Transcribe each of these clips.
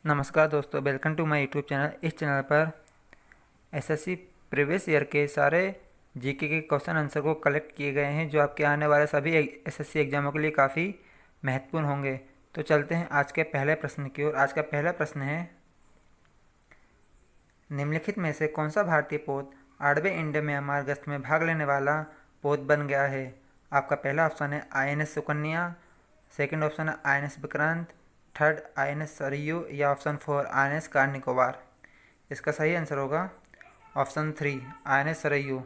नमस्कार दोस्तों, welcome to my YouTube channel. इस चैनल पर एसएससी प्रीवियस ईयर के सारे जीके के क्वेश्चन आंसर को कलेक्ट किए गए हैं, जो आपके आने वाले सभी एसएससी एग्जामों के लिए काफ़ी महत्वपूर्ण होंगे। तो चलते हैं आज के पहले प्रश्न की ओर। आज का पहला प्रश्न है, निम्नलिखित में से कौन सा भारतीय पोत 8वें इंडो म्यांमार गश्त में भाग लेने वाला पोत बन गया है? आपका पहला ऑप्शन है आईएनएस सुकन्या, सेकंड ऑप्शन है INS Vikrant, third INS Saryu या ऑप्शन 4 आईएनएस कार निकोबार। इसका सही आंसर होगा ऑप्शन 3 आईएनएस सरयू,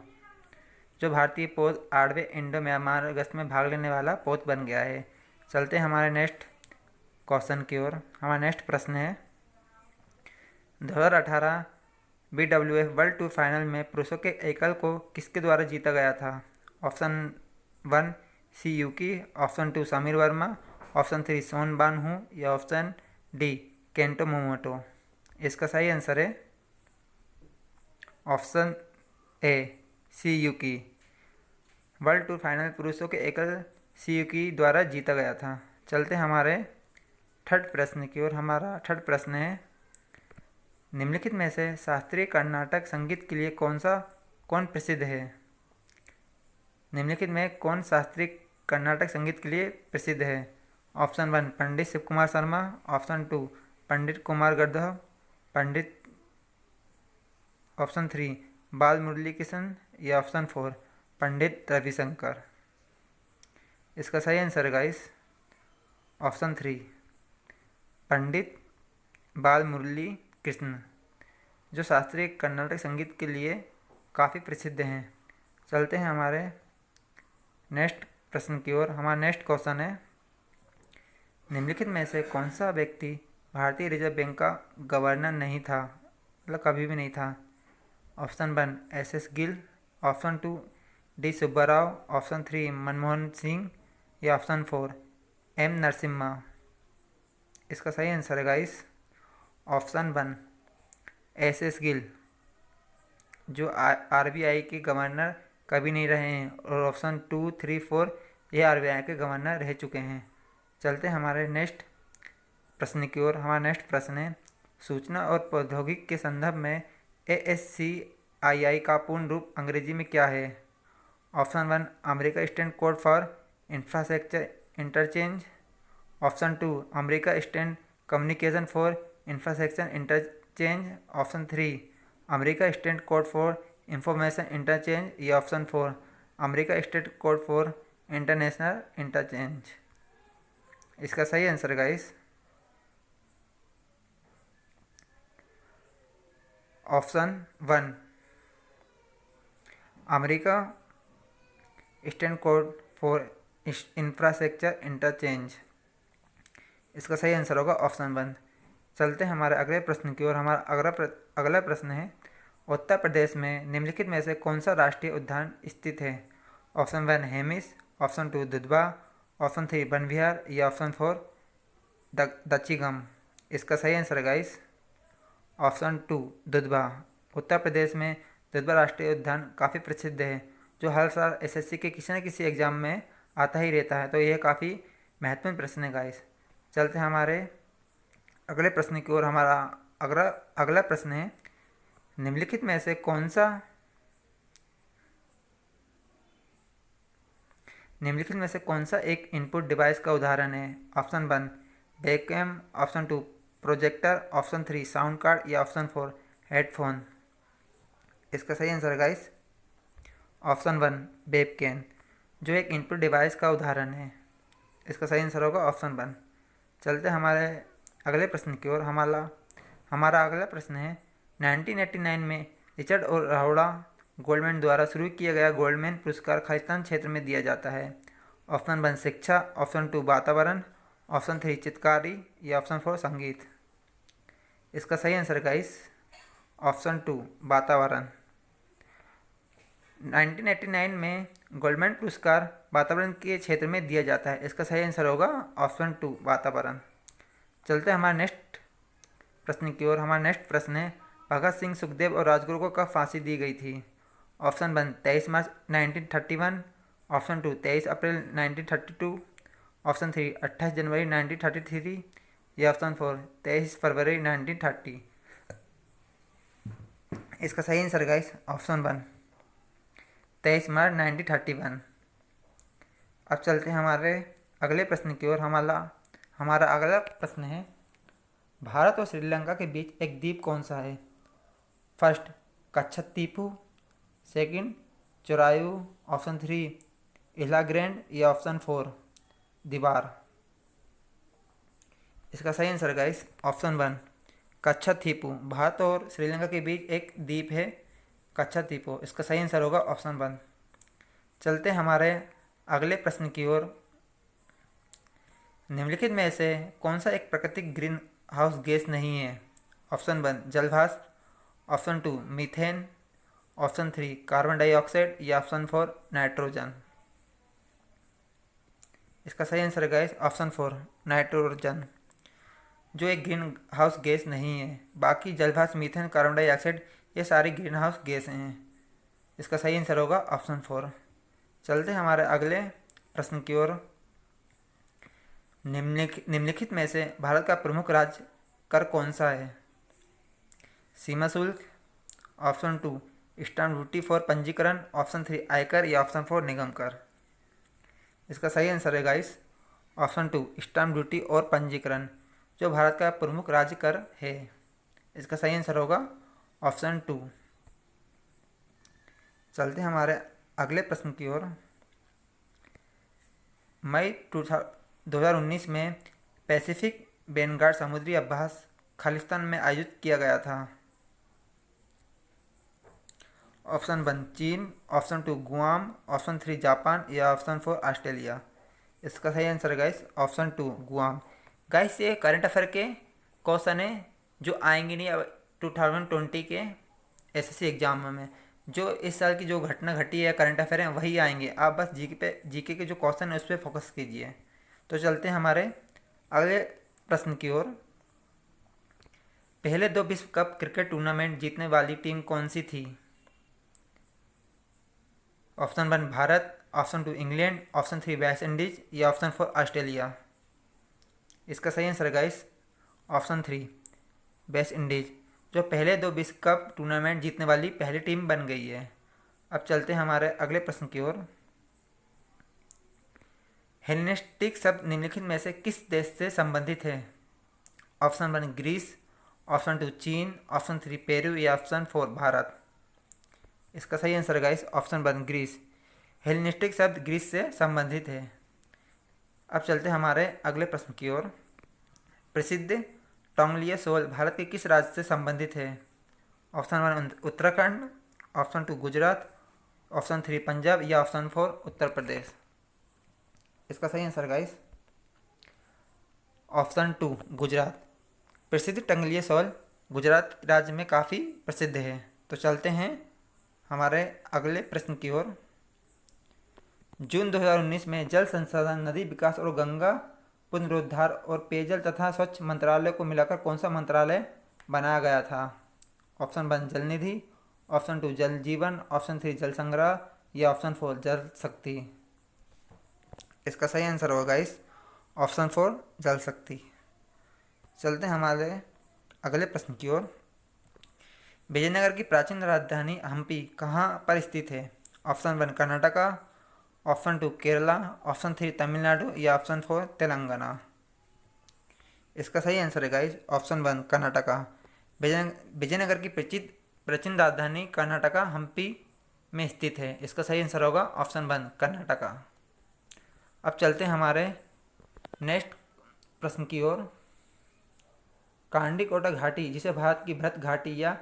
जो भारतीय पोत 8वें इंडो म्यांमार गश्त में भाग लेने वाला पोत बन गया है। चलते हैं हमारे नेक्स्ट क्वेश्चन की ओर। हमारा नेक्स्ट प्रश्न है, 2018 BWF वर्ल्ड टूर फाइनल में पुरुषों के एकल को किसके द्वारा जीता गया था? Option 1 C Yuki, option 2 Sameer Verma, option 3 Son Wan Ho या ऑप्शन डी केंटो मोमोटो। इसका सही आंसर है option A Shi Yuqi. World Tour Final पुरुषों के एकल सी युकी द्वारा जीता गया था। चलते हैं हमारे थर्ड प्रश्न की ओर। हमारा थर्ड प्रश्न है, निम्नलिखित में से शास्त्रीय कर्नाटक संगीत के लिए कौन प्रसिद्ध है? निम्नलिखित में कौन शास्त्रीय कर्नाटक संगीत के लिए प्रसिद्ध है? ऑप्शन 1 पंडित शिव कुमार शर्मा, ऑप्शन 2 पंडित कुमार गर्दव, ऑप्शन 3 बाल मुरली कृष्ण या ऑप्शन 4 पंडित रविशंकर। इसका सही आंसर है गाइस ऑप्शन 3 पंडित बाल मुरली कृष्ण, जो शास्त्रीय कर्नाटक संगीत के लिए काफ़ी प्रसिद्ध हैं। चलते हैं हमारे नेक्स्ट प्रश्न की ओर। हमारा नेक्स्ट क्वेश्चन है, निम्नलिखित में से कौन सा व्यक्ति भारतीय रिजर्व बैंक का गवर्नर नहीं था, मतलब कभी भी नहीं था? Option 1 S Gill, option 2 D Subbarao, option 3 Manmohan Singh या ऑप्शन 4 एम नरसिम्हा। इसका सही आंसर है गाइस ऑप्शन 1 एस गिल, जो आरबीआई के गवर्नर कभी नहीं रहे हैं, और ऑप्शन 2, 3, 4 ये आरबीआई के गवर्नर रह चुके हैं। चलते हैं हमारे नेक्स्ट प्रश्न की ओर। हमारा नेक्स्ट प्रश्न है, सूचना और प्रौद्योगिकी के संदर्भ में ASCII का पूर्ण रूप अंग्रेजी में क्या है? Option 1 America stand code for infrastructure interchange, option 2 America stand communication for infrastructure interchange, option 3 America stand code for information interchange या option 4 America state code for international interchange. इसका सही आंसर है guys option 1 America stand code for infrastructure interchange. इसका सही answer होगा option 1। चलते हैं हमारे अगले प्रश्न की ओर। हमारा अगला प्रश्न है, उत्तर प्रदेश में निम्नलिखित में से कौन सा राष्ट्रीय उद्यान स्थित है? Option 1 Hemis, option 2 Dudhwa, option 3 Van Vihar या ऑप्शन 4 दक्षिगम। इसका सही आंसर है गाइस ऑप्शन 2 दुधवा। उत्तर प्रदेश में दुधवा राष्ट्रीय उद्यान काफ़ी प्रसिद्ध है, जो हर साल एसएससी के किसी न किसी एग्जाम में आता ही रहता है। तो यह काफ़ी महत्वपूर्ण प्रश्न है गाइस। चलते हैं हमारे अगले प्रश्न की ओर। हमारा अगला प्रश्न है, निम्नलिखित में से कौन सा एक इनपुट डिवाइस का उदाहरण है? Option 1 webcam, option 2 projector, option 3 sound card या ऑप्शन 4 हेडफोन। इसका सही आंसर है गाइस ऑप्शन 1 वेबकैम, जो एक इनपुट डिवाइस का उदाहरण है। इसका सही आंसर होगा ऑप्शन 1। चलते हमारे अगले प्रश्न की ओर। हमारा अगला प्रश्न है, 1989 में रिचर्ड और राहुड़ा गोल्डमैन द्वारा शुरू किया गया गोल्डमैन पुरस्कार खालिस्तान क्षेत्र में दिया जाता है? ऑप्शन 1 शिक्षा, ऑप्शन 2 वातावरण, ऑप्शन 3 चित्रकारी या ऑप्शन 4 संगीत। इसका सही आंसर गाइस ऑप्शन 2 वातावरण। 1989 में गोल्डमैन पुरस्कार वातावरण के क्षेत्र में दिया जाता है। इसका सही आंसर होगा ऑप्शन 2 वातावरण। चलते हैं हमारे नेक्स्ट प्रश्न की ओर। हमारा नेक्स्ट प्रश्न है, भगत सिंह, सुखदेव और राजगुरु को कब फांसी दी गई थी? ऑप्शन 1 23 मार्च 1931, ऑप्शन 2 23 अप्रैल 1932, ऑप्शन 3 28 जनवरी 1933 या ऑप्शन 4 23 फरवरी 1930। इसका सही आंसर गाइस ऑप्शन 1 23 मार्च 1931। अब चलते हैं हमारे अगले प्रश्न की ओर। हमारा अगला प्रश्न है, भारत और श्रीलंका के बीच एक द्वीप कौन सा है? फर्स्ट कच्छतीपू, सेकंड चोरायू, ऑप्शन 3 इला ग्रैंड या ऑप्शन 4 दीवार। इसका सही आंसर गाइस ऑप्शन 1 कच्छतीपू। भारत और श्रीलंका के बीच एक द्वीप है कच्छतीपू। इसका सही आंसर होगा ऑप्शन 1। चलते हमारे अगले प्रश्न की ओर। निम्नलिखित में से कौन सा एक प्राकृतिक ग्रीन हाउस गैस नहीं है? ऑप्शन 1 जलवाष्प, option 2 methane, option 3 carbon dioxide या ऑप्शन 4 नाइट्रोजन। इसका सही आंसर है गाइस ऑप्शन 4 नाइट्रोजन, जो एक ग्रीन हाउस गैस नहीं है। बाकी जलवाष्प, मीथेन, कार्बन डाइऑक्साइड ये सारी ग्रीन हाउस गैस हैं। इसका सही आंसर होगा ऑप्शन 4। चलते हैं हमारे अगले प्रश्न की ओर। निम्नलिखित में से भारत का प्रमुख राज्य कर कौन सा है? सीमा शुल्क, ऑप्शन 2 स्टाम्प ड्यूटी फॉर पंजीकरण, ऑप्शन 3 आयकर या ऑप्शन 4 निगम कर। इसका सही आंसर है गाइस ऑप्शन 2 स्टाम्प ड्यूटी और पंजीकरण, जो भारत का प्रमुख राज्य कर है। इसका सही आंसर होगा ऑप्शन 2। चलते हैं हमारे अगले प्रश्न की ओर। मई 2019 में पैसिफिक वेनगार्ड समुद्री अभ्यास खालिस्तान में आयोजित किया गया था। ऑप्शन 1 चीन, ऑप्शन 2 गुआम, ऑप्शन 3 जापान या ऑप्शन 4 ऑस्ट्रेलिया। इसका सही आंसर है गाइस ऑप्शन 2 गुआम। गाइस ये करंट अफेयर के क्वेश्चन है जो आएंगे नहीं 2020 के एसएससी एग्जाम में। जो इस साल की जो घटना घटी है करंट अफेयर है वही आएंगे। आप बस जीके के जो क्वेश्चन है उस पर फोकस कीजिए। तो चलते हैं हमारे अगले प्रश्न की ओर। पहले 2 विश्व कप क्रिकेट टूर्नामेंट जीतने वाली टीम कौन सी थी? Option 1 Bharat, option 2 England, option 3 West Indies या ऑप्शन 4 ऑस्ट्रेलिया। इसका सही answer guys option 3 West Indies, जो पहले 2 विश्व कप टूर्नामेंट जीतने वाली पहली टीम बन गई है। अब चलते हैं हमारे अगले प्रश्न की ओर। हेलेनिस्टिक शब्द निम्नलिखित में से किस देश से संबंधित है? ऑप्शन 1 ग्रीस, ऑप्शन 2 चीन, ऑप्शन 3 पेरू या ऑप्शन 4 भारत। इसका सही answer guys option 1 Greece. Hellenistic शब्द ग्रीस से संबंधित है। अब चलते हैं हमारे अगले प्रश्न की ओर। प्रसिद्ध टोंगलिया सोल भारत के किस राज्य से संबंधित है? Option 1 Uttarakhand, option 2 Gujarat, option 3 Punjab या ऑप्शन 4 उत्तर प्रदेश। इसका सही आंसर गाइस ऑप्शन 2 गुजरात। प्रसिद्ध टंगलिया शॉल गुजरात राज्य में काफ़ी प्रसिद्ध है। तो चलते हैं हमारे अगले प्रश्न की ओर। जून 2019 में जल संसाधन, नदी विकास और गंगा पुनरुद्धार और पेयजल तथा स्वच्छ मंत्रालय को मिलाकर कौन सा मंत्रालय बनाया गया था? ऑप्शन 1 जल निधि, ऑप्शन 2 जल जीवन, ऑप्शन 3 जल संग्रह या ऑप्शन 4 जल शक्ति। इसका सही आंसर होगा गाइस ऑप्शन 4 जल शक्ति। चलते हैं हमारे अगले प्रश्न की ओर। विजयनगर की प्राचीन राजधानी हम्पी कहाँ पर स्थित है? Option 1 Karnataka, option 2 Kerala, option 3 Tamil Nadu या ऑप्शन 4 तेलंगाना। इसका सही आंसर है गाइस ऑप्शन 1 कर्नाटका। विजयनगर की प्राचीन राजधानी कर्नाटका हम्पी में स्थित है। इसका सही आंसर होगा ऑप्शन 1 कर्नाटका। अब चलते हैं हमारे नेक्स्ट प्रश्न की ओर। कांडीकोटा घाटी, जिसे भारत की भ्रत घाटी या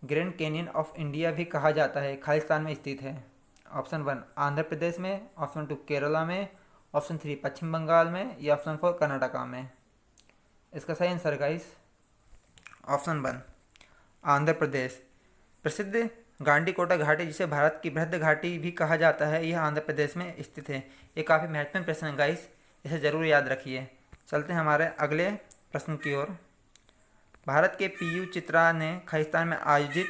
ग्रैंड कैनियन ऑफ इंडिया भी कहा जाता है, खालिस्तान में स्थित है। ऑप्शन 1 आंध्र प्रदेश में, ऑप्शन 2 केरला में, ऑप्शन 3 पश्चिम बंगाल में या ऑप्शन 4 कर्नाटका में। इसका सही answer guys option 1 Andhra Pradesh. प्रसिद्ध गांडीकोटा घाटी, जिसे भारत की बृहद घाटी भी कहा जाता है, यह आंध्र प्रदेश में स्थित है। ये काफ़ी महत्वपूर्ण प्रश्न है गाइस, इसे ज़रूर याद रखिए। चलते हैं हमारे अगले प्रश्न की ओर। भारत के पीयू चित्रा ने खालिस्तान में आयोजित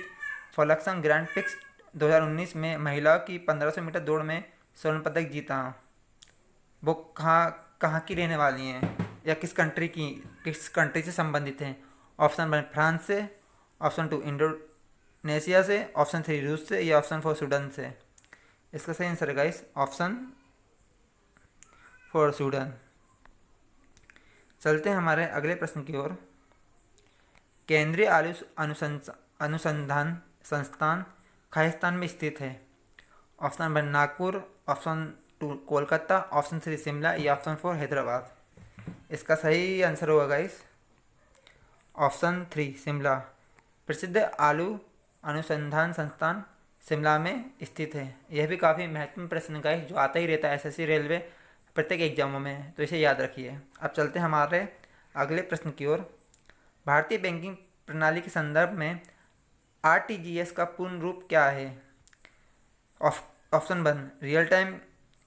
फ्लोक्सम ग्रैंड प्रिक्स 2019 में महिलाओं की 1500 मीटर दौड़ में स्वर्ण पदक जीता। वो कहाँ की रहने वाली हैं? या किस कंट्री से संबंधित हैं? ऑप्शन 1 फ्रांस से, ऑप्शन 2 इंडोनेशिया से, ऑप्शन 3 रूस से या ऑप्शन 4 सूडान से। इसका सही आंसर है गाइस ऑप्शन 4 सूडान। चलते हैं हमारे अगले प्रश्न की ओर। केंद्रीय आलू अनुसंधान संस्थान खालिस्तान में स्थित है? Option 1 Nagpur, option 2 Kolkata, option 3 Shimla या ऑप्शन 4 हैदराबाद। इसका सही आंसर होगा गाइस ऑप्शन 3 शिमला। प्रसिद्ध आलू अनुसंधान संस्थान शिमला में स्थित है। यह भी काफ़ी महत्वपूर्ण प्रश्न गाइस जो आता ही रहता है एसएससी रेलवे प्रत्येक एग्जामों में, तो इसे याद रखिए। अब चलते हैं हमारे अगले प्रश्न की ओर। भारतीय बैंकिंग प्रणाली के संदर्भ में आरटीजीएस का पूर्ण रूप क्या है? Option 1 real time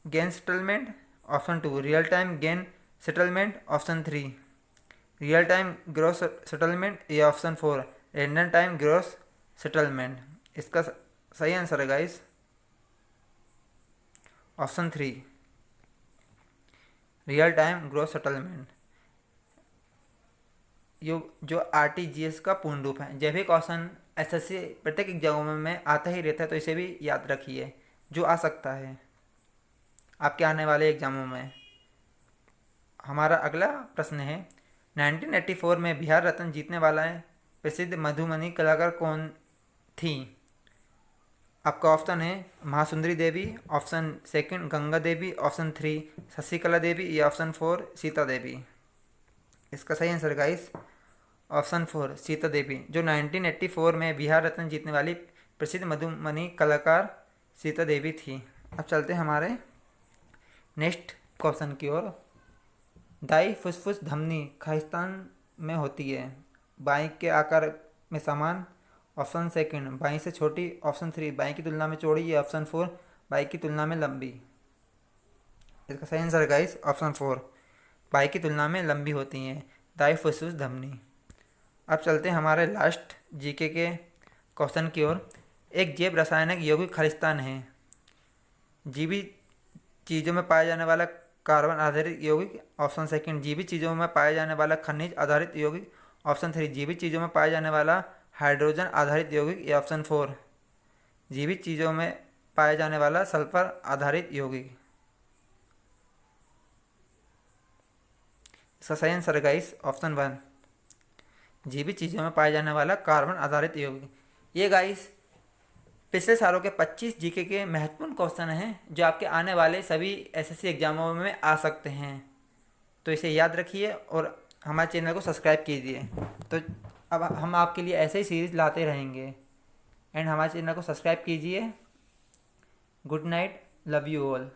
gain settlement, option 2 real time gain settlement, option 3 real time gross settlement या option 4 random time gross settlement. इसका सही आंसर है guys option 3 real time gross settlement. जो आरटीजीएस का पूर्ण रूप है। जब भी क्वेश्चन एसएससी प्रत्येक एग्जामों में आता ही रहता है, तो इसे भी याद रखिए जो आ सकता है आपके आने वाले एग्जामों में। हमारा अगला प्रश्न है 1984 में बिहार रत्न जीतने वाला है प्रसिद्ध मधुबनी कलाकार कौन थी? आपका ऑप्शन है महासुंदरी देवी, ऑप्शन 2 गंगा देवी, ऑप्शन 3 शशिकला देवी या ऑप्शन 4 सीता देवी। इसका सही answer guys option 4 Sita Devi, जो 1984 में बिहार रत्न जीतने वाली प्रसिद्ध मधुबनी कलाकार सीता देवी थी। अब चलते हैं हमारे नेक्स्ट क्वेश्चन की ओर। दाई फुसफुस धमनी खालिस्तान में होती है? बाई के आकार में समान, ऑप्शन 2 बाई से छोटी, ऑप्शन 3 बाई की तुलना में चौड़ी या ऑप्शन 4 बाई की तुलना में लंबी। इसका सही आंसर गाइस ऑप्शन 4 बाई की तुलना में लंबी होती हैं दाई फुसफुस धमनी। अब चलते हैं हमारे लास्ट जीके के क्वेश्चन की ओर। एक जैव रासायनिक यौगिक खालिस्तान है? जीवित चीज़ों में पाया जाने वाला कार्बन आधारित यौगिक, ऑप्शन 2 जीवित चीज़ों में पाया जाने वाला खनिज आधारित यौगिक, ऑप्शन 3 जीवित चीज़ों में पाया जाने वाला हाइड्रोजन आधारित यौगिक या ऑप्शन 4 जीवित चीज़ों में पाया जाने वाला सल्फर आधारित यौगिक। इसका सही आंसर है गाइस ऑप्शन 1 जीवित चीज़ों में पाया जाने वाला कार्बन आधारित यौगिक। ये गाइस पिछले सालों के 25 जीके के महत्वपूर्ण क्वेश्चन हैं जो आपके आने वाले सभी एसएससी एग्जामों में आ सकते हैं, तो इसे याद रखिए और हमारे चैनल को सब्सक्राइब कीजिए। तो अब हम आपके लिए ऐसे ही सीरीज़ लाते रहेंगे एंड हमारे चैनल को सब्सक्राइब कीजिए। Good night, love you all.